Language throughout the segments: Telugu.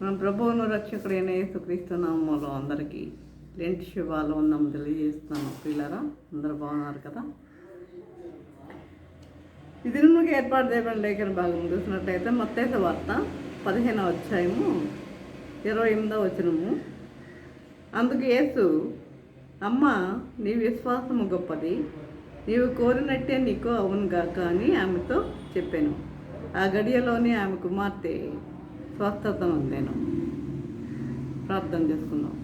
మన ప్రభువును రక్షకుడైన యేసుక్రీస్తు నామములో అందరికీ లెంట్ శుభాలు వందనం తెలియజేస్తున్నాను. పిల్లరా అందరూ బాగున్నారు కదా? ఈ దినముకి ఏర్పాటు చేయబడిన లేఖన భాగం చూసినట్లయితే మత్తయి వార్త 15వ అధ్యాయము 28వ వచనము. అందుకు యేసు, అమ్మ, నీ విశ్వాసము గొప్పది, నీవు కోరినట్టే నీకు అవునుగాక అని ఆమెతో చెప్పాను. ఆ గడియలోనే ఆమె కుమార్తె స్వస్థత ఉందేను. ప్రార్థన చేసుకుందాం.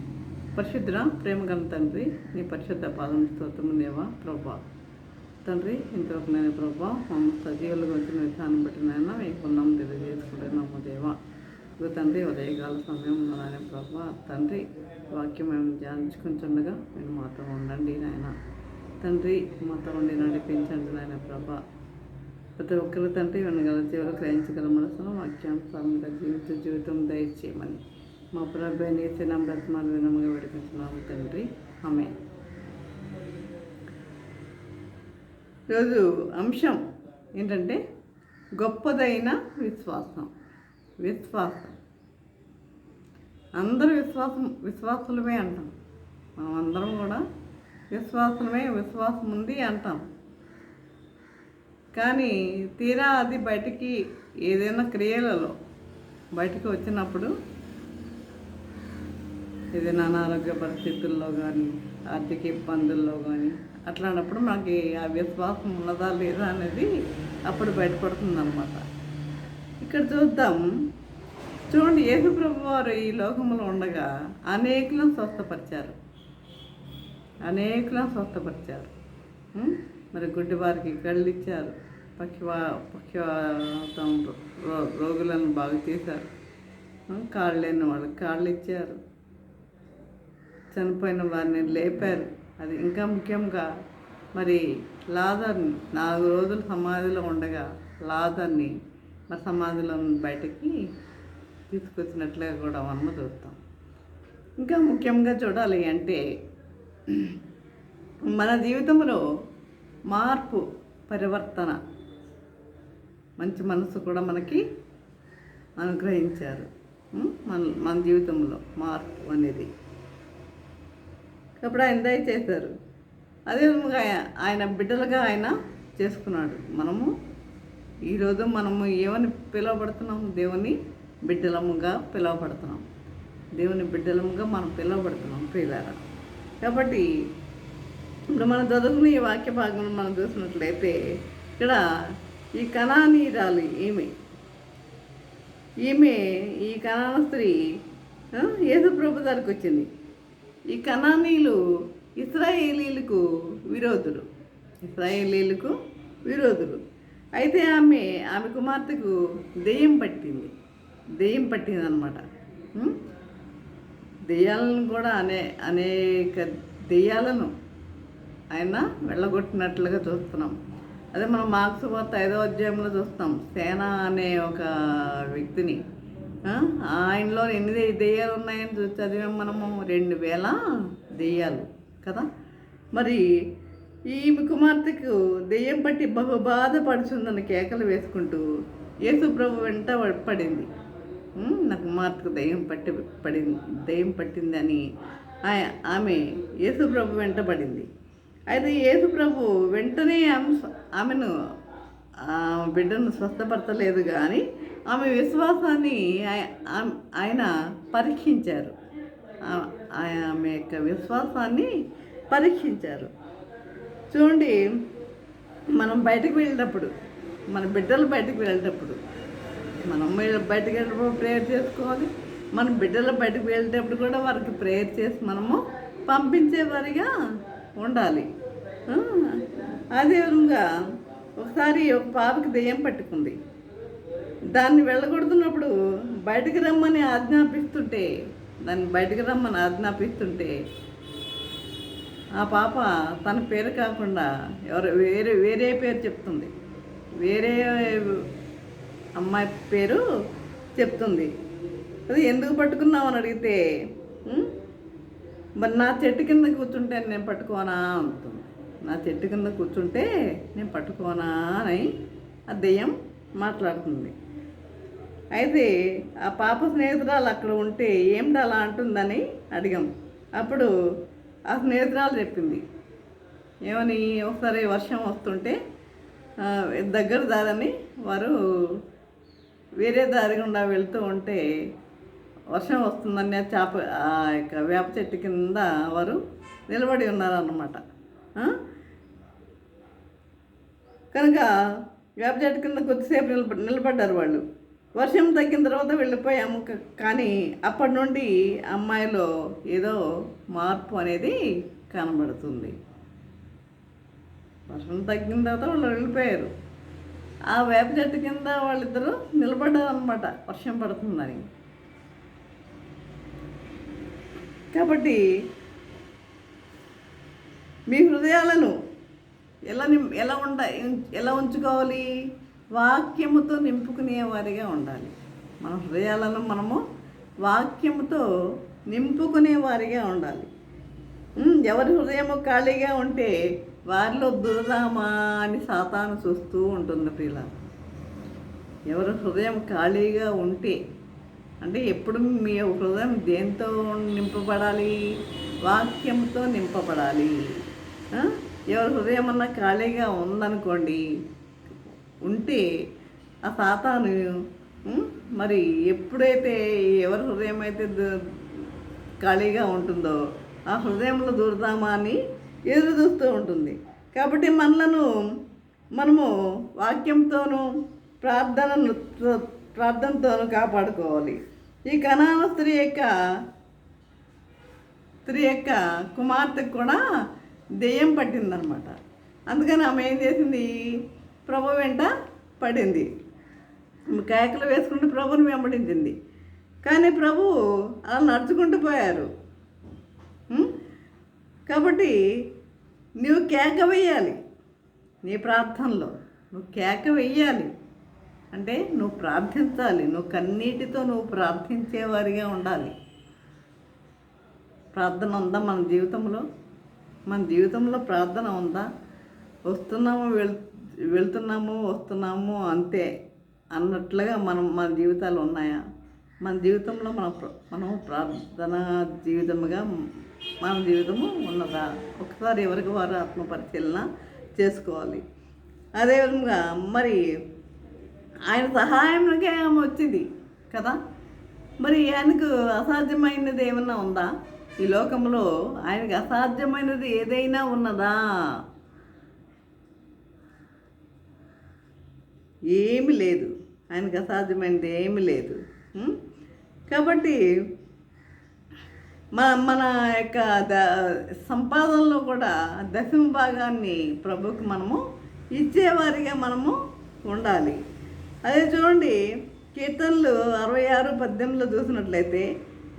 పరిశుద్ధ ప్రేమగల తండ్రి, నీ పరిశుద్ధ పాదం స్తోత్రము దేవా ప్రభా. తండ్రి, ఇంతవరకు నేను ప్రభా మమ్మల్ని సజీవులుగా వచ్చిన విధానం బట్టి నైనా మీకు ఉన్నాం తెలియజేసుకుంటున్నాము దేవా. ఇదిగో తండ్రి, ఉదయకాల సమయం నాయన ప్రభా. తండ్రి, వాక్యం మేము ధ్యానించుకుంటుండగా మీరు మాతో ఉండండి నాయన. తండ్రి, మాతో ఉండి నడిపించండి నాయన ప్రభా. ప్రతి ఒక్కరు తండ్రి వినగల జీవులు గ్రహించగల మనసును వాక్యాంశాలుగా జీవితం దయచేయమని మా ప్రభు నేసిన బ్రతమాలు వినముగా విడిపించున్నాము తండ్రి. ఆమె ఈరోజు అంశం ఏంటంటే గొప్పదైన విశ్వాసం. అందరూ విశ్వాసులమే అంటాం. మనం అందరం కూడా విశ్వాసం ఉంది అంటాం. కానీ తీరా అది బయటికి ఏదైనా క్రియలలో బయటికి వచ్చినప్పుడు, ఏదైనా అనారోగ్య పరిస్థితుల్లో కానీ ఆర్థిక ఇబ్బందుల్లో కానీ అట్లాంటప్పుడు మనకి ఆ విశ్వాసం ఉన్నదా లేదా అనేది అప్పుడు బయటపడుతుందన్నమాట. ఇక్కడ చూడండి, యేసు ప్రభు వారు ఈ లోకంలో ఉండగా అనేకులను స్వస్థపరిచారు. మరి గుడ్డి వారికి కళ్ళు ఇచ్చారు, పక్షవాతం రోగులను బాగు చేశారు, కాళ్ళు లేని వాళ్ళకి కాళ్ళు ఇచ్చారు, చనిపోయిన వారిని లేపారు. అది ఇంకా ముఖ్యంగా మరి లాజర్ని 4 రోజులు సమాధిలో ఉండగా లాజర్ని మరి సమాధిలో బయటకి తీసుకొచ్చినట్లుగా కూడా మనం చూస్తాం. ఇంకా ముఖ్యంగా చూడాలి అంటే మన జీవితంలో మార్పు, పరివర్తన, మంచి మనసు కూడా మనకి అనుగ్రహించారు. మన జీవితంలో మార్పు అనేది అప్పుడు ఆయన దయచేశారు. అదే ఆయన బిడ్డలుగా ఆయన చేసుకున్నాడు. ఈరోజు మనము ఏమని పిలువబడుతున్నాము? దేవుని బిడ్డలముగా పిలువబడుతున్నాం. మనం పిలువబడుతున్నాం ప్రియులారా. కాబట్టి ఇప్పుడు మనం చదువుకున్న ఈ వాక్య భాగంలో మనం చూసినట్లయితే ఇక్కడ ఈ కనానీయురాలు ఈమె ఈ కనాన స్త్రీ యేసు ప్రభు దగ్గరికి వచ్చింది. ఈ కనానీయులు ఇశ్రాయేలీలకు విరోధులు. అయితే ఆమె కుమార్తెకు దెయ్యం పట్టింది అన్నమాట. దెయ్యాలను కూడా అనేక దెయ్యాలను ఆయన వెళ్ళగొట్టినట్లుగా చూస్తున్నాం. అదే మనం మార్క్స్ వార్త 5వ అధ్యాయంలో చూస్తాం. సేన అనే ఒక వ్యక్తిని, ఆయనలో ఎన్ని దెయ్యాలు ఉన్నాయని చూసి చదివాం మనము. 2000 దెయ్యాలు కదా. మరి ఈమె కుమార్తెకు దెయ్యం పట్టి బహు బాధపడుచుందని కేకలు వేసుకుంటూ యేసు ప్రభు వెంట పడింది. నా కుమార్తెకు దెయ్యం పట్టిందని ఆమె యేసు ప్రభు వెంట పడింది. అయితే యేసు ప్రభు వెంటనే ఆమెను బిడ్డను స్వస్థపరచలేదు, కానీ ఆమె విశ్వాసాన్ని ఆయన పరీక్షించారు. ఆమె యొక్క విశ్వాసాన్ని పరీక్షించారు. చూడండి, మనం బయటకు వెళ్ళేటప్పుడు, మన బిడ్డలు బయటకు వెళ్ళేటప్పుడు, మనం బయటకు వెళ్ళేటప్పుడు ప్రేయర్ చేసుకోవాలి. మన బిడ్డలు బయటకు వెళ్ళేటప్పుడు కూడా వారికి ప్రేయర్ చేసి మనము పంపించేవారిగా ఉండాలి. అదే విధంగా ఒకసారి ఒక పాపకి దెయ్యం పట్టుకుంది. దాన్ని వెళ్ళగొడుతున్నప్పుడు బయటకు రమ్మని ఆజ్ఞాపిస్తుంటే ఆ పాప తన పేరు కాకుండా వేరే పేరు చెప్తుంది. వేరే అమ్మాయి పేరు చెప్తుంది. అది ఎందుకు పట్టుకున్నావు అని అడిగితే, మరి నా చెట్టు కింద కూర్చుంటే నేను పట్టుకోనా అంటుంది. నా చెట్టు కింద కూర్చుంటే నేను పట్టుకోనా అని ఆ దెయ్యం మాట్లాడుతుంది. అయితే ఆ పాప స్నేహితురాలు అక్కడ ఉంటే ఏమిటి అలా అంటుందని అడిగాం. అప్పుడు ఆ స్నేహితురాలు చెప్పింది ఏమని, ఒకసారి వర్షం వస్తుంటే దగ్గర దారని వారు వేరే దారి గుండా వెళ్తూ ఉంటే వర్షం వస్తుందని ఆ యొక్క వేప చెట్టు కింద వారు నిలబడి ఉన్నారన్నమాట. కనుక వేప చెట్టు కింద కొద్దిసేపు నిలబడ్డారు వాళ్ళు. వర్షం తగ్గిన తర్వాత వెళ్ళిపోయాము. కానీ అప్పటి నుండి అమ్మాయిలో ఏదో మార్పు అనేది కనబడుతుంది. వర్షం తగ్గిన తర్వాత వాళ్ళు వెళ్ళిపోయారు. ఆ వేప చెట్టు కింద వాళ్ళిద్దరూ నిలబడ్డారు అనమాట, వర్షం పడుతుందని. కాబట్టి మీ హృదయాలను ఎలా ఉంచుకోవాలి? వాక్యముతో నింపుకునే వారిగా ఉండాలి. మన హృదయాలను మనము వాక్యముతో నింపుకునే వారిగా ఉండాలి. ఎవరి హృదయము ఖాళీగా ఉంటే వారిలో దురదామా అని సాతాను చూస్తూ ఉంటుంది ప్రియుల. ఎవరి హృదయం ఖాళీగా ఉంటే, అంటే ఎప్పుడు మీ హృదయం దేంతో నింపబడాలి? వాక్యంతో నింపబడాలి. ఎవరి హృదయం అన్నా ఖాళీగా ఉందనుకోండి, ఉంటే ఆ సాతాను మరి ఎప్పుడైతే ఎవరి హృదయం అయితే ఖాళీగా ఉంటుందో ఆ హృదయంలో దూరదామా అని ఎదురు చూస్తూ ఉంటుంది. కాబట్టి మనము వాక్యంతోనూ ప్రార్థనతోనూ కాపాడుకోవాలి. ఈ కనాను స్త్రీ యొక్క కుమార్తెకు కూడా దెయ్యం పట్టిందనమాట. అందుకని ఆమె ఏం చేసింది? ప్రభు వెంట పడింది, కేకలు వేసుకుంటూ ప్రభుని వెంబడించింది. కానీ ప్రభు అలా నడుచుకుంటూ పోయారు. కాబట్టి నువ్వు కేక వేయాలి. నీ ప్రార్థనలో నువ్వు కేక వేయాలి. అంటే నువ్వు ప్రార్థించాలి. నువ్వు కన్నీటితో నువ్వు ప్రార్థించేవారిగా ఉండాలి. ప్రార్థన ఉందా మన జీవితంలో? మన జీవితంలో ప్రార్థన ఉందా? వస్తున్నాము అంతే అన్నట్లుగా మన జీవితాలు ఉన్నాయా? మన జీవితంలో మనం ప్రార్థన జీవితముగా మన జీవితము ఉన్నదా? ఒకసారి ఎవరికి వారు ఆత్మపరిశీలన చేసుకోవాలి. అదేవిధంగా మరి ఆయన సహాయంగా ఆమె వచ్చింది కదా. మరి ఆయనకు అసాధ్యమైనది ఏమన్నా ఉందా? ఈ లోకంలో ఆయనకు అసాధ్యమైనది ఏదైనా ఉన్నదా? ఏమీ లేదు. ఆయనకు అసాధ్యమైనది ఏమీ లేదు. కాబట్టి మన యొక్క సంపాదనలో కూడా దశమ భాగాన్ని ప్రభుకి మనము ఇచ్చేవారిగా మనము ఉండాలి. అదే చూడండి, కీర్తనలు 66:18 చూసినట్లయితే,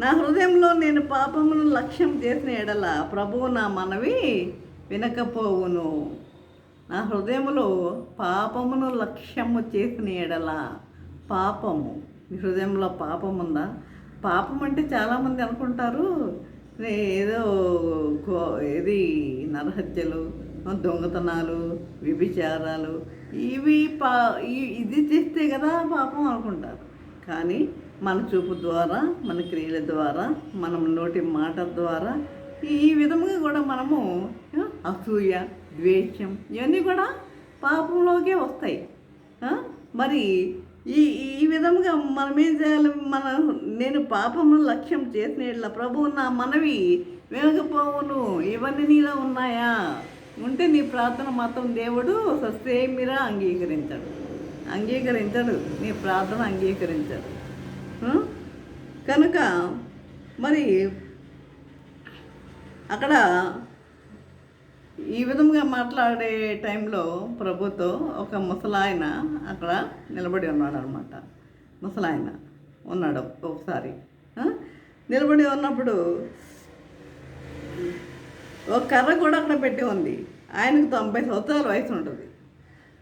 నా హృదయంలో నేను పాపమును లక్ష్యం చేసిన ఎడల ప్రభువు నా మనవి వినకపోవును. నా హృదయంలో పాపమును లక్ష్యము చేసిన ఎడల. పాపము, మీ హృదయంలో పాపం ఉందా? పాపం అంటే చాలామంది అనుకుంటారు ఏదో నరహత్యలు, దొంగతనాలు, వ్యభిచారాలు, ఇది చేస్తే కదా పాపం అనుకుంటారు. కానీ మన చూపు ద్వారా, మన క్రియల ద్వారా, మనం నోటి మాట ద్వారా ఈ విధముగా కూడా మనము అసూయ, ద్వేషం ఇవన్నీ కూడా పాపంలోకే వస్తాయి. మరి ఈ విధముగా మనం ఏం చేయాలి? నేను పాపమును లక్ష్యం చేసిన ప్రభువు నా మనవి వినకపోవును. ఇవన్నీ నీలో ఉన్నాయా? ఉంటే నీ ప్రార్థన మాత్రం దేవుడు ససేమిరా అంగీకరించడు. నీ ప్రార్థన అంగీకరించడు. కనుక మరి అక్కడ ఈ విధంగా మాట్లాడే టైంలో ప్రభుతో ఒక ముసలాయన అక్కడ నిలబడి ఉన్నాడు అనమాట. ముసలాయన ఉన్నాడు ఒకసారి. నిలబడి ఉన్నప్పుడు ఒక కర్ర కూడా అక్కడ పెట్టి ఉంది. ఆయనకు 90 సంవత్సరాల వయసు ఉంటుంది.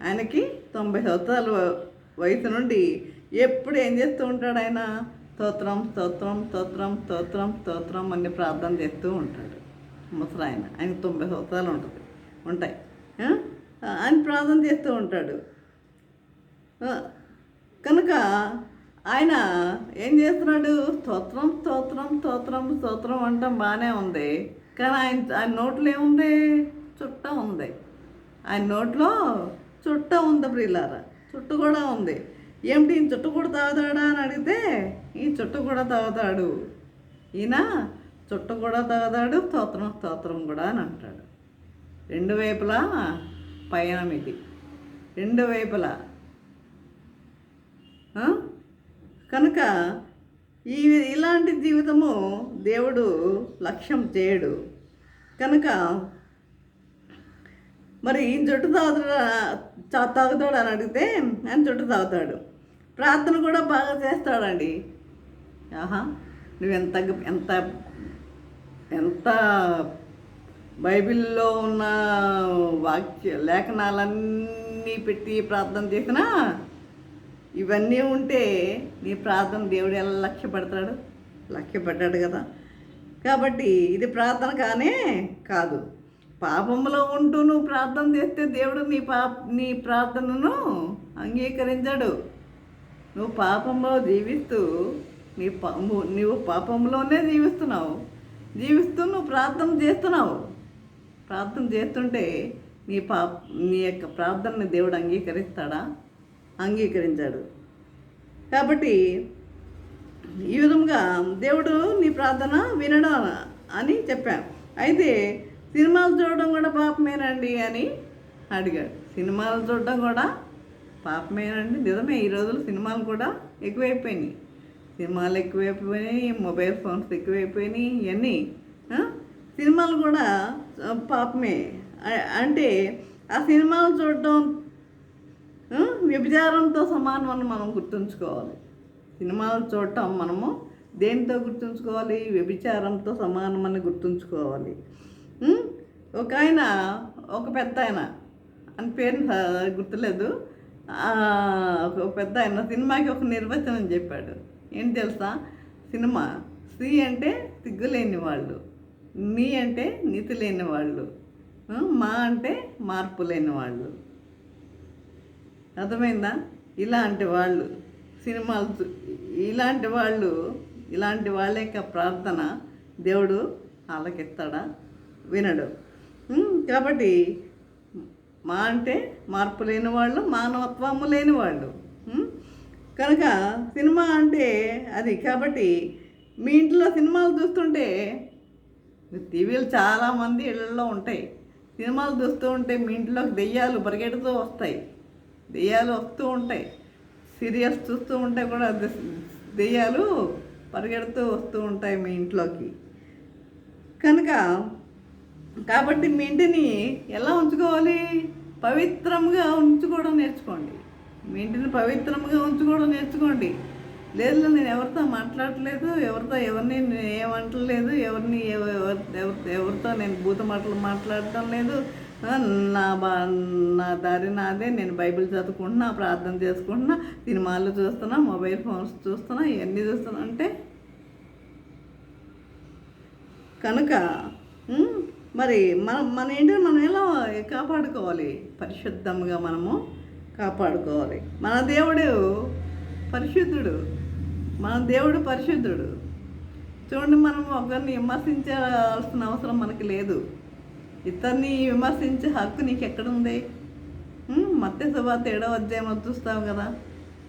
ఆయనకి 90 సంవత్సరాల వయసు నుండి ఎప్పుడు ఏం చేస్తూ ఉంటాడు? ఆయన స్తోత్రం అని ప్రార్థన చేస్తూ ఉంటాడు. ముసలాయన, ఆయనకు 90 సంవత్సరాలు ఉంటాయి. ఆయన ప్రార్థన చేస్తూ ఉంటాడు. కనుక ఆయన ఏం చేస్తున్నాడు? స్తోత్రం స్తోత్రం స్తోత్రం స్తోత్రం అంటాం బాగానే ఉంది, కానీ ఆయన నోట్లో ఏముంది? చుట్ట ఉంది. ఆయన నోట్లో చుట్ట ఉంది ప్రియులారా, చుట్టు కూడా ఉంది. ఏమిటి ఈ చుట్టు కూడా తాగుతాడా అని అడిగితే ఈ చుట్టు కూడా తాగుతాడు, ఈయన చుట్టు కూడా తాగుతాడు, స్తోత్రం స్తోత్రం కూడా అని అంటాడు. రెండు వైపులా పయనం ఇది, రెండు వైపులా. కనుక ఇలాంటి జీవితము దేవుడు లక్ష్యం చేయడు. కనుక మరి జుట్టు తాగుతాడు అని అడిగితే ఆయన జుట్టు తాగుతాడు. ప్రార్థన కూడా బాగా చేస్తాడండి. నువ్వు ఎంత ఎంత ఎంత బైబిల్లో ఉన్న లేఖనాలన్నీ పెట్టి ప్రార్థన చేసినా ఇవన్నీ ఉంటే నీ ప్రార్థన దేవుడు ఎలా లక్ష్య పెట్టాడు కదా. కాబట్టి ఇది ప్రార్థన కానే కాదు. పాపంలో ఉంటూ నువ్వు ప్రార్థన చేస్తే దేవుడు నీ ప్రార్థనను అంగీకరించడు. నువ్వు పాపంలో జీవిస్తూ నువ్వు పాపంలోనే జీవిస్తూ నువ్వు ప్రార్థన చేస్తున్నావు. ప్రార్థన చేస్తుంటే నీ యొక్క ప్రార్థనని దేవుడు అంగీకరిస్తాడా? అంగీకరించాడు. కాబట్టి ఈ విధంగా దేవుడు నీ ప్రార్థన వినడం అని చెప్పాను. అయితే సినిమాలు చూడడం కూడా పాపమేనండి అని అడిగాడు. సినిమాలు చూడడం కూడా పాపమేనండి? నిజమే, ఈ రోజులు సినిమాలు కూడా ఎక్కువైపోయినాయి. సినిమాలు ఎక్కువైపోయినాయి, మొబైల్ ఫోన్స్ ఎక్కువైపోయినాయి. ఇవన్నీ సినిమాలు కూడా పాపమే. అంటే ఆ సినిమాలు చూడడం వ్యభిచారంతో సమానం అని మనం గుర్తుంచుకోవాలి. సినిమాలు చూడటం మనము దేనితో గుర్తుంచుకోవాలి? వ్యభిచారంతో సమానం అని గుర్తుంచుకోవాలి. ఒక పెద్ద ఆయన అని పేరు గుర్తులేదు, ఒక పెద్ద ఆయన సినిమాకి ఒక నిర్వచనం చెప్పాడు. ఏంటి తెలుసా? సినిమా సి అంటే సిగ్గు లేని వాళ్ళు, నీ అంటే నీతి లేని వాళ్ళు, మా అంటే మార్పు లేని వాళ్ళు. అర్థమైందా? ఇలాంటి వాళ్ళు సినిమాలు, ఇలాంటి వాళ్ళ యొక్క ప్రార్థన దేవుడు ఆలకిస్తాడా? వినడు. కాబట్టి మా అంటే మార్పు లేని వాళ్ళు, మానవత్వము లేని వాళ్ళు. కనుక సినిమా అంటే అది. కాబట్టి మీ ఇంట్లో సినిమాలు చూస్తుంటే, టీవీలు చాలామంది ఇళ్ళల్లో ఉంటాయి, సినిమాలు చూస్తూ ఉంటే మీ ఇంట్లోకి దెయ్యాలు పరిగెడుతూ వస్తాయి, దెయ్యాలు వస్తూ ఉంటాయి. సీరియల్స్ చూస్తూ ఉంటే కూడా దెయ్యాలు పరిగెడుతూ వస్తూ ఉంటాయి మీ ఇంట్లోకి. కాబట్టి మీ ఇంటిని ఎలా ఉంచుకోవాలి? పవిత్రంగా ఉంచుకోవడం నేర్చుకోండి. మీ ఇంటిని పవిత్రంగా ఉంచుకోవడం నేర్చుకోండి. లేదు నేను ఎవరితో మాట్లాడలేదు, ఎవరిని ఏమంటలేదు, ఎవరితో నేను భూత మాటలు మాట్లాడటం లేదు, నా దారి నాదే, నేను బైబిల్ చదువుకుంటున్నా, ప్రార్థన చేసుకుంటున్నా, సినిమాలు చూస్తున్నా, మొబైల్ ఫోన్స్ చూస్తున్నా, ఇవన్నీ చూస్తున్నా అంటే కనుక మరి మన ఏంటంటే మనం ఎలా కాపాడుకోవాలి? పరిశుద్ధంగా మనము కాపాడుకోవాలి. మన దేవుడు పరిశుద్ధుడు. చూడండి, మనం ఒకరిని విమర్శించాల్సిన అవసరం మనకి లేదు. ఇతన్ని విమర్శించే హక్కు నీకు ఎక్కడుంది? మత్తయి సువార్త 7వ అధ్యాయం చూస్తావు కదా,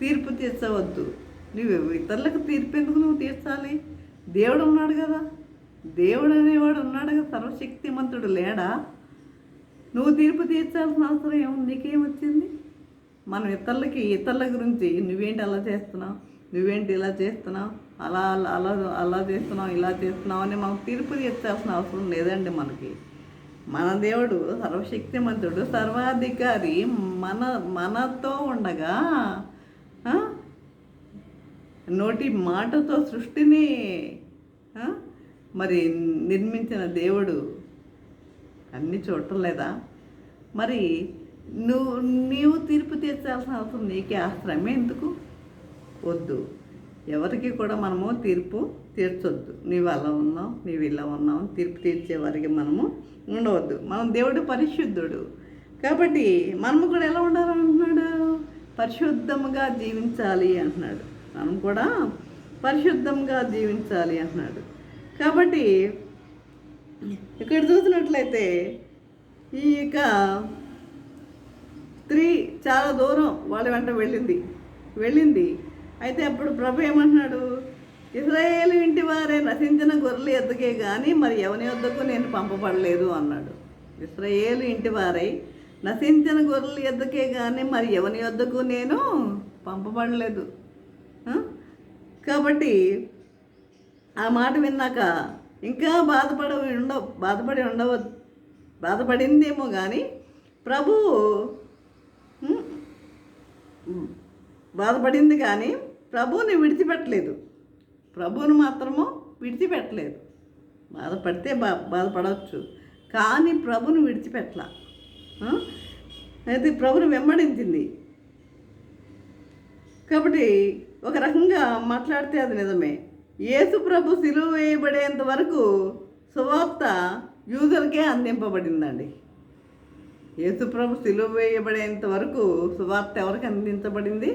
తీర్పు తీర్చవద్దు. నువ్వు ఇతరులకు తీర్పు ఎందుకు నువ్వు తీర్చాలి? దేవుడు ఉన్నాడు కదా, దేవుడు అనేవాడు ఉన్నాడు కదా, సర్వశక్తిమంతుడు లేడా? నువ్వు తీర్పు తీర్చాల్సిన అవసరం ఏముంది? నీకేమొచ్చింది? మనం ఇతరుల గురించి నువ్వేంటి అలా చేస్తున్నావు, నువ్వేంటి ఇలా చేస్తున్నావు, అలా చేస్తున్నావు, ఇలా చేస్తున్నావు అని మనం తీర్పు తీర్చాల్సిన అవసరం లేదండి మనకి. మన దేవుడు సర్వశక్తిమంతుడు, సర్వాధికారి. మనతో ఉండగా నోటి మాటతో సృష్టిని మరి నిర్మించిన దేవుడు అన్నీ చూడలేదా? మరి నీవు తీర్పు తీర్చాల్సిన అవసరం నీకే. ఆ శ్రమ ఎందుకు? వద్దు. ఎవరికి కూడా మనము తీర్పు తీర్చొద్దు. నీవు అలా ఉన్నావు, నీవు ఇలా ఉన్నావు, తీర్పు తీర్చే వారికి మనము ఉండవద్దు. మనం దేవుడు పరిశుద్ధుడు. కాబట్టి మనము కూడా ఎలా ఉండాలంటున్నాడు? పరిశుద్ధముగా జీవించాలి అంటున్నాడు. మనం కూడా పరిశుద్ధంగా జీవించాలి అంటున్నాడు. కాబట్టి ఇక్కడ చూసినట్లయితే ఈ యొక్క స్త్రీ చాలా దూరం వాళ్ళ వెంట వెళ్ళింది. అయితే అప్పుడు ప్రభు ఏమంటున్నాడు, ఇశ్రాయేలు ఇంటి వారే నశించిన గొర్రెల ఎద్దకే కానీ మరి ఎవని వద్దకు నేను పంపబడలేదు అన్నాడు. ఇశ్రాయేలు ఇంటి వారై నశించిన గొర్రెల ఎద్దకే కానీ మరి ఎవని వద్దకు నేను పంపబడలేదు. కాబట్టి ఆ మాట విన్నాక ఇంకా బాధపడిందేమో కానీ ప్రభువు బాధపడింది కానీ ప్రభువుని విడిచిపెట్టలేదు. ప్రభువుని మాత్రము విడిచిపెట్టలేదు. బాధపడితే బాధపడవచ్చు, కానీ ప్రభుని విడిచిపెట్టలా. అయితే ప్రభుని వెంబడించింది. కాబట్టి ఒక రకంగా మాట్లాడితే అది నిజమే. యేసు ప్రభు సిలువ వేయబడేంత వరకు సువార్త యూదులకే అందింపబడిందండి. యేసు ప్రభు సిలువ వేయబడేంత వరకు సువార్త ఎవరికి అందించబడింది?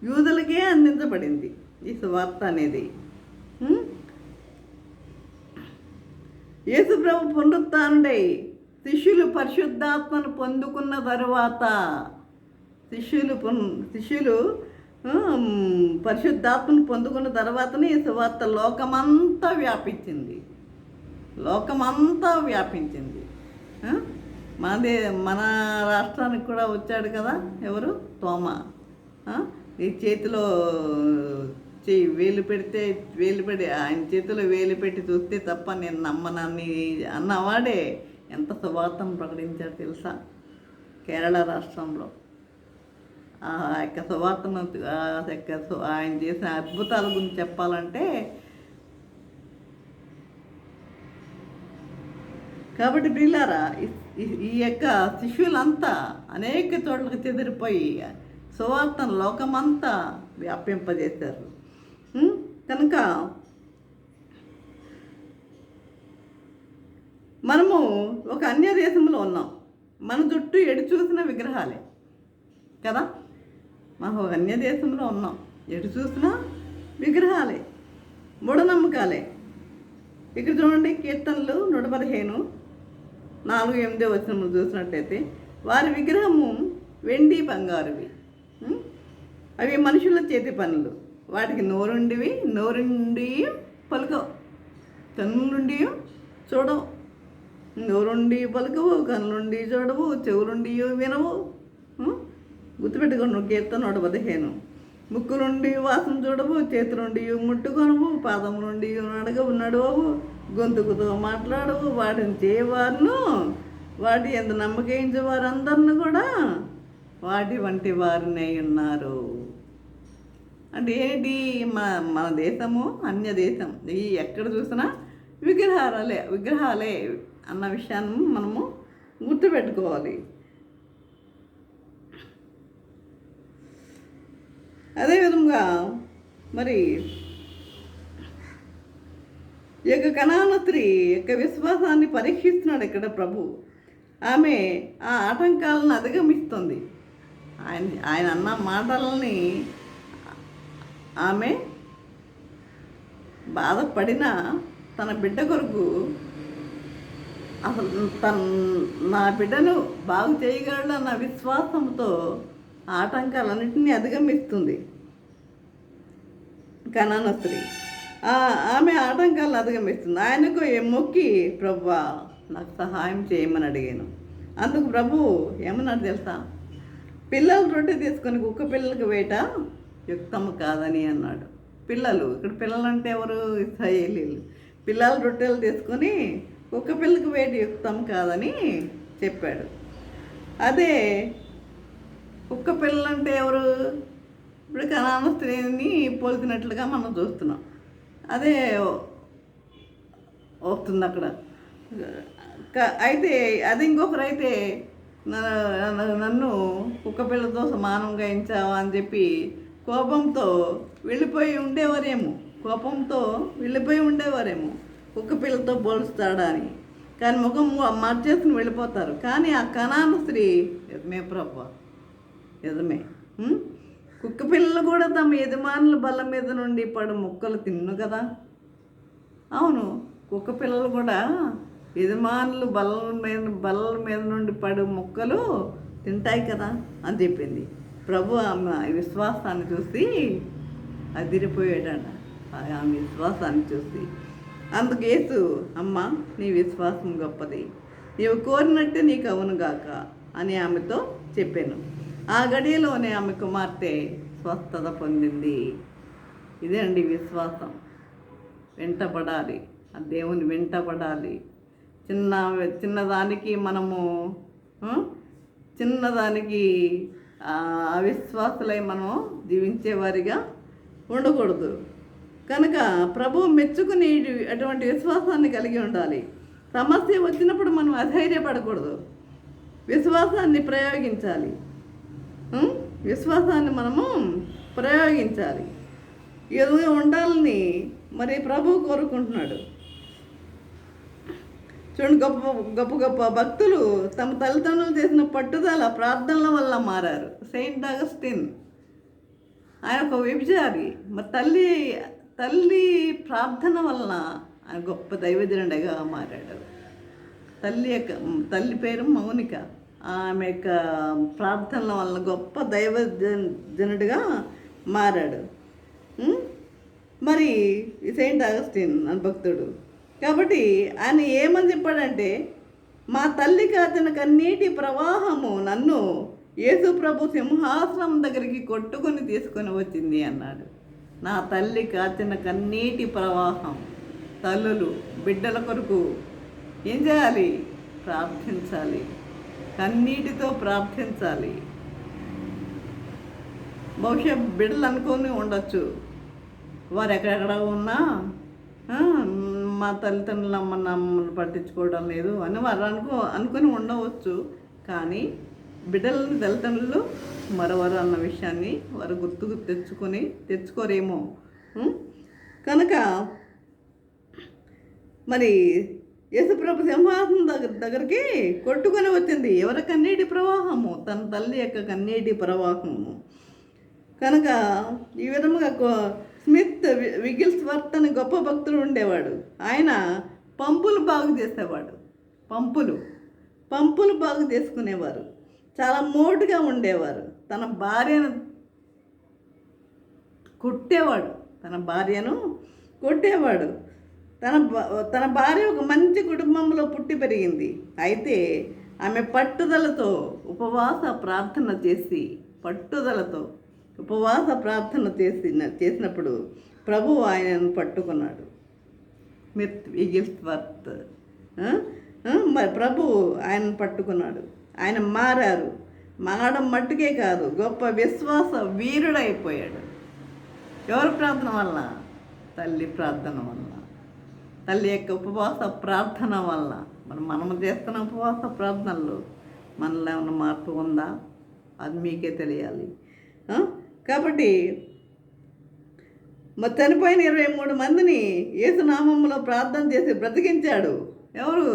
యూదులకే అందించబడింది ఈ సువార్త అనేది. యేసు ప్రభు పునరుత్థానుడై శిష్యులు పరిశుద్ధాత్మను పొందుకున్న తరువాత శిష్యులు పరిశుద్ధాత్మను పొందుకున్న తర్వాతనే ఈ సువార్త లోకమంతా వ్యాపించింది. మన రాష్ట్రానికి కూడా వచ్చాడు కదా, ఎవరు? తోమా. ఈ చేతిలో వేలు పెడితే ఆయన చేతిలో వేలు పెట్టి చూస్తే తప్ప నేను నమ్మనని అన్నవాడే ఎంత సువార్తను ప్రకటించాడు తెలుసా? కేరళ రాష్ట్రంలో ఆ యొక్క సువార్తను ఆయన చేసిన అద్భుతాల గురించి చెప్పాలంటే, కాబట్టి ప్రియులారా, ఈ యొక్క శిష్యులంతా అనేక చోట్లకు చెదిరిపోయి సువార్తను లోకమంతా వ్యాపింపజేశారు. కనుక మనము ఒక అన్య దేశంలో ఉన్నాం. మన చుట్టూ ఎటు చూసిన విగ్రహాలే కదా. మనం ఒక అన్య దేశంలో ఉన్నాం, ఎటు చూసినా విగ్రహాలే, మూఢనమ్మకాలే. ఇక్కడ చూడండి, కీర్తనలు 115 4-8 వచనములు చూసినట్టయితే, వారి విగ్రహము వెండి బంగారువి, అవి మనుషుల చేతి పనులు, వాటికి నోరుండి పలుకవు, కన్నులుండి చూడవు. నోరుండి పలుకవు, కన్నులుండి చూడవు, చెవులుండి వినవు. గుర్తుపెట్టుకోండి, కీర్తన 115. ముక్కులుండి వాసన చూడవు, చేతులుండి ముట్టుకొనవు, పాదము నుండి నడవవు, గొంతుకుతో మాట్లాడవు, వాటిని చేయవారును వాటి ఎంత నమ్మకించే వారందరిని కూడా వాటి వంటి వారినై ఉన్నారు. అంటే ఏంటి? మన దేశము అన్య దేశం. ఈ ఎక్కడ చూసినా విగ్రహాలే అన్న విషయాన్ని మనము గుర్తుపెట్టుకోవాలి. అదేవిధంగా మరి ఈ యొక్క కనాన స్త్రీ యొక్క విశ్వాసాన్ని పరీక్షిస్తున్నాడు ఇక్కడ ప్రభు. ఆమె ఆ ఆటంకాలను అధిగమిస్తుంది. ఆయన అన్న మాటలని ఆమె బాధపడిన తన బిడ్డ కొరకు, అసలు నా బిడ్డను బాగు చేయగలడు అన్న విశ్వాసంతో ఆటంకాలన్నింటినీ అధిగమిస్తుంది కనాన స్త్రీ. ఆమె ఆటంకాలను అధిగమిస్తుంది. ఆయనకు మొక్కి, ప్రభువా నాకు సహాయం చేయమని అడిగాను. అందుకు ప్రభు ఏమన్నాడు తెలుసా? పిల్లలు రొట్టె తీసుకొని కుక్క పిల్లలకు వేట యుక్తము కాదని అన్నాడు. పిల్లలు, ఇక్కడ పిల్లలు అంటే ఎవరు? ఇశ్రాయేలీలు. పిల్లలు రొట్టెలు తీసుకొని కుక్క పిల్లలకు వేట యుక్తం కాదని చెప్పాడు. అదే కుక్క పిల్లలు అంటే ఎవరు? ఇప్పుడు కనాన స్త్రీని పోల్చినట్లుగా మనం చూస్తున్నాం. అదే వస్తుంది అక్కడ. అయితే అది ఇంకొకరు అయితే నన్ను కుక్క పిల్లతో సమానంగా ఎంచావా అని చెప్పి కోపంతో వెళ్ళిపోయి ఉండేవారేమో కుక్క పిల్లతో పోలుస్తాడా అని. కానీ ముఖం మార్చేసుకుని వెళ్ళిపోతారు. కానీ ఆ కనాన స్త్రీ నిజమే ప్రభు, నిజమే. కుక్క పిల్లలు కూడా తమ యజమానుల బల్ల మీద నుండి పడు ముక్కలు తిన్ను కదా. అవును, కుక్క పిల్లలు కూడా యజమానులు బల్ల మీద నుండి పడు ముక్కలు తింటాయి కదా అని చెప్పింది. ప్రభు ఆమె విశ్వాసాన్ని చూసి అదిరిపోయాడట. ఆమె విశ్వాసాన్ని చూసి అందుకు యేసు, అమ్మ నీ విశ్వాసం గొప్పది, నీవు కోరినట్టే నీకు అవునుగాక అని ఆమెతో చెప్పాను. ఆ గడియలోనే ఆమె కుమార్తె స్వస్థత పొందింది. ఇదే అండి విశ్వాసం. వెంటపడాలి, ఆ దేవుని వెంటపడాలి. చిన్నదానికి మనము చిన్నదానికి అవిశ్వాసులై మనం జీవించేవారిగా ఉండకూడదు. కనుక ప్రభువు మెచ్చుకుని అటువంటి విశ్వాసాన్ని కలిగి ఉండాలి. సమస్య వచ్చినప్పుడు మనం అధైర్యపడకూడదు, విశ్వాసాన్ని ప్రయోగించాలి. విశ్వాసాన్ని మనము ప్రయోగించాలి. ఎదుగా ఉండాలని మరి ప్రభువు కోరుకుంటున్నాడు. చూడండి, గొప్ప గొప్ప గొప్ప భక్తులు తమ తల్లిదండ్రులు చేసిన పట్టుదల ప్రార్థనల వల్ల మారారు. సెయింట్ అగస్టిన్ ఆయన ఒక వ్యభిచారి, మరి తల్లి ప్రార్థన వలన ఆయన గొప్ప దైవజనుడిగా మారాడు. తల్లి పేరు మౌనిక. ఆమె యొక్క ప్రార్థనల వలన గొప్ప దైవజనుడిగా మారాడు. మరి సెయింట్ అగస్టిన్ అని భక్తుడు. కాబట్టి ఆయన ఏమని చెప్పాడంటే, మా తల్లి కాచిన కన్నీటి ప్రవాహము నన్ను యేసు ప్రభు సింహాసనం దగ్గరికి కొట్టుకొని తీసుకొని వచ్చింది అన్నాడు. నా తల్లి కాచిన కన్నీటి ప్రవాహం. తల్లులు బిడ్డల కొరకు ఏం చేయాలి? ప్రార్థించాలి, కన్నీటితో ప్రార్థించాలి. బహుశా బిడ్డలు అనుకొని ఉండొచ్చు, వారు ఎక్కడెక్కడ ఉన్నా మా తల్లిదండ్రులు మమ్మల్ని పట్టించుకోవడం లేదు అని వారు అనుకొని ఉండవచ్చు. కానీ బిడ్డలని తల్లిదండ్రులు మరొకరు అన్న విషయాన్ని వారు గుర్తుకు తెచ్చుకోరేమో. కనుక మరి యేసుప్రభు సింహాసనం దగ్గరికి కొట్టుకొని వచ్చింది. ఎవరి కన్నీటి ప్రవాహము? తన తల్లి యొక్క కన్నీటి ప్రవాహము. కనుక ఈ విధముగా స్మిత్ విగిల్స్వర్త్ అని గొప్ప భక్తుడు ఉండేవాడు. ఆయన పంపులు బాగు చేసేవాడు. పంపులు బాగు చేసుకునేవారు. చాలా మోటుగా ఉండేవారు. తన భార్యను కొట్టేవాడు. తన భార్య ఒక మంచి కుటుంబంలో పుట్టి పెరిగింది. అయితే ఆమె పట్టుదలతో ఉపవాస ప్రార్థన చేసినప్పుడు ప్రభువు ఆయనను పట్టుకున్నాడు. స్మిత్ విగిల్స్వర్త్ మరి ప్రభువు ఆయనను పట్టుకున్నాడు. ఆయన మారడం మట్టుకే కాదు, గొప్ప విశ్వాస వీరుడైపోయాడు. ఎవరి ప్రార్థన వల్ల? తల్లి ప్రార్థన వల్ల, తల్లి యొక్క ఉపవాస ప్రార్థన వల్ల. మనము చేస్తున్న ఉపవాస ప్రార్థనలు మనలో ఏమైనా మార్పు ఉందా? అది మీకే తెలియాలి. కాబట్టి మరి చనిపోయిన 23 మందిని యేసునామంలో ప్రార్థన చేసి బ్రతికించాడు. ఎవరు?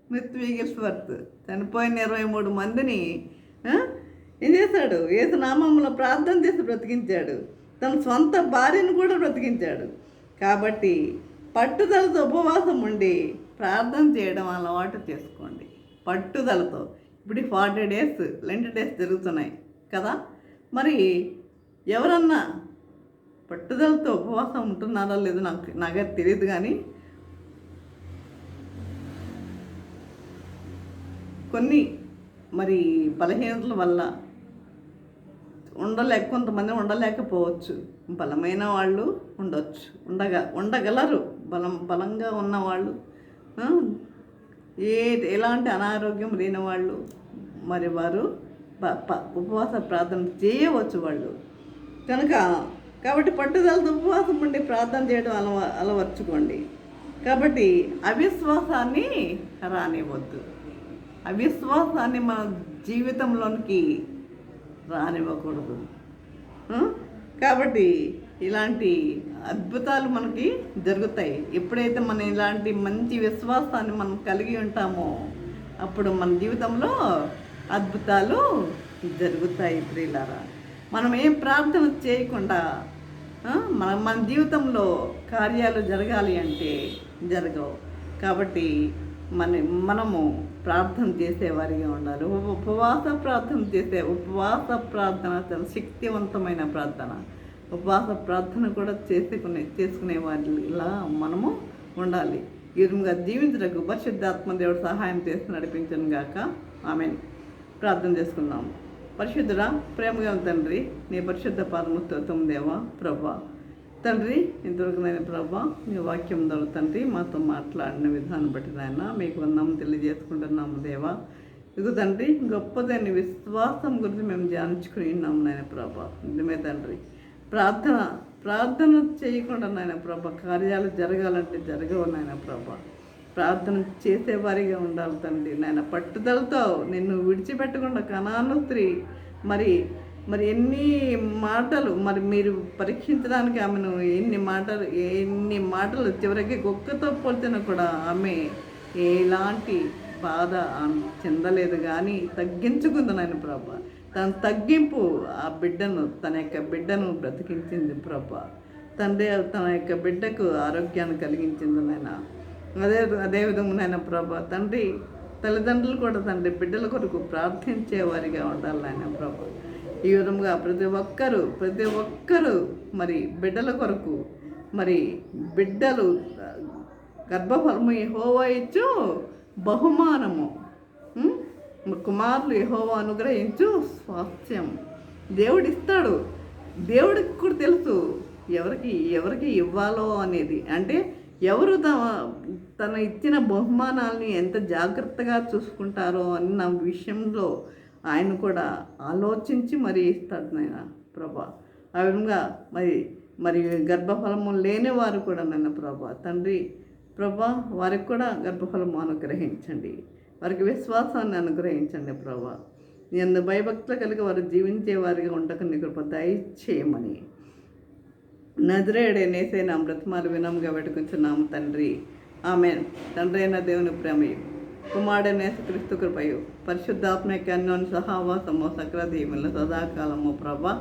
స్మిత్ విగిల్స్వర్త్. చనిపోయిన 23 మందిని ఏం చేశాడు? యేసునామంలో ప్రార్థన చేసి బ్రతికించాడు. తన సొంత భార్యను కూడా బ్రతికించాడు. కాబట్టి పట్టుదలతో ఉపవాసం ఉండి ప్రార్థన చేయడం అలవాటు చేసుకోండి. పట్టుదలతో. ఇప్పుడు 40 డేస్ లెంట్ డేస్ జరుగుతున్నాయి కదా. మరి ఎవరన్నా పట్టుదలతో ఉపవాసం ఉంటున్నారో లేదో నాకే తెలియదు. కానీ కొన్ని మరి బలహీనతల వల్ల కొంతమంది ఉండలేకపోవచ్చు. బలమైన వాళ్ళు ఉండగలరు. బలంగా ఉన్నవాళ్ళు, ఎలాంటి అనారోగ్యం లేని వాళ్ళు మరి వారు ఉపవాస ప్రార్థన చేయవచ్చు వాళ్ళు. కాబట్టి పట్టుదలతో ఉపవాసం ఉండి ప్రార్థన చేయడం అలవర్చుకోండి. కాబట్టి అవిశ్వాసాన్ని రానివ్వద్దు. అవిశ్వాసాన్ని మన జీవితంలోనికి రానివ్వకూడదు. కాబట్టి ఇలాంటి అద్భుతాలు మనకి జరుగుతాయి. ఎప్పుడైతే మనం ఇలాంటి మంచి విశ్వాసాన్ని మనం కలిగి ఉంటామో అప్పుడు మన జీవితంలో అద్భుతాలు జరుగుతాయి ప్రియులారా. మనం ఏం ప్రార్థన చేయకుండా మన జీవితంలో కార్యాలు జరగాలి అంటే జరగవు. కాబట్టి మనము ప్రార్థన చేసేవారిగా ఉండాలి. ఉపవాస ప్రార్థన చాలా శక్తివంతమైన ప్రార్థన. ఉపవాస ప్రార్థన కూడా చేసుకునే వారిలా మనము ఉండాలి. ఈ విధంగా జీవించడానికి పరిశుద్ధాత్మ దేవుడు సహాయం చేసి నడిపించను గాక. ఆమేన్. ప్రార్థన చేసుకుందాం. పరిశుద్ధుడా, ప్రేమగా తండ్రి, నీ పరిశుద్ధ పాదము స్తోత్రం దేవా. ప్రభా తండ్రి, ఇంతవరకు నేను ప్రభా మీ వాక్యం ద్వారా తండ్రి మాతో మాట్లాడిన విధానం బట్టి నాయన మీకు వందనం తెలియజేసుకుంటున్నాము దేవా. ఇదిగో తండ్రి, గొప్పదైన విశ్వాసం గురించి మేము ధ్యానించుకుని ఉన్నాము నాయన ప్రభా. నిజమే తండ్రి, ప్రార్థన చేయకుండా నాయన ప్రభా కార్యాలు జరగాలంటే జరగవు నాయన ప్రభా. ప్రార్థన చేసేవారిగా ఉండాలి తండ్రి నాయన. పట్టుదలతో నిన్ను విడిచిపెట్టకుండా కనాను స్త్రీ మరి ఎన్ని మాటలు మీరు పరీక్షించడానికి ఆమెను ఎన్ని మాటలు చివరికి కుక్కతో పోల్చిన కూడా ఆమె ఎలాంటి బాధ చెందలేదు, కానీ తగ్గించుకుంది నాయన ప్రభా. తన తగ్గింపు ఆ తన యొక్క బిడ్డను బ్రతికించింది ప్రభా. తండ్రి తన యొక్క బిడ్డకు ఆరోగ్యాన్ని కలిగించింది నాయన. అదేవిధంగా నాయన ప్రభా తండ్రి, తల్లిదండ్రులు కూడా తండ్రి బిడ్డల కొరకు ప్రార్థించేవారిగా ఉండాలి నాయన ప్రభా. ఈ విధంగా ప్రతి ఒక్కరూ మరి బిడ్డల కొరకు బిడ్డలు గర్భఫలము యెహోవా ఇచ్చు బహుమానము, కుమారులు యెహోవా అనుగ్రహించు స్వాస్థ్యం. దేవుడిస్తాడు. దేవుడికి కూడా తెలుసు ఎవరికి ఇవ్వాలో అనేది. అంటే ఎవరు తన ఇచ్చిన బహుమానాలని ఎంత జాగ్రత్తగా చూసుకుంటారో అన్న విషయంలో ఆయన కూడా ఆలోచించి ఇస్తాడు నాయన ప్రభా. ఆ విధంగా మరి గర్భఫలము లేని వారు కూడా నాయన ప్రభా తండ్రి ప్రభా వారికి కూడా గర్భఫలము అనుగ్రహించండి, వారికి విశ్వాసాన్ని అనుగ్రహించండి ప్రభా. నేను భయభక్తులు కలిగి వారు జీవించే వారిగా ఉండక నీ కృప దయచేయమని నజరేయుడైన యేసయ్య బ్రతిమాలు వినముగా పెట్టుకుంటున్నాము తండ్రి. ఆమేన్. తండ్రి అయిన దేవుని ప్రేమయు, కుమారుడైన యేసుక్రీస్తు కృపయు, పరిశుద్ధాత్మ యొక్క అన్యోన్య సహవాసము సకల దీవెనలు సదాకాలము ప్రభా.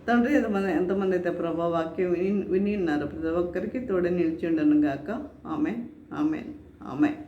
తండ్రి ఎంతమంది అయితే ప్రభా వాక్యం విని ఉన్నారు, ప్రతి ఒక్కరికి తోడే నిలిచి ఉండను గాక. ఆమేన్, ఆమేన్, ఆమేన్.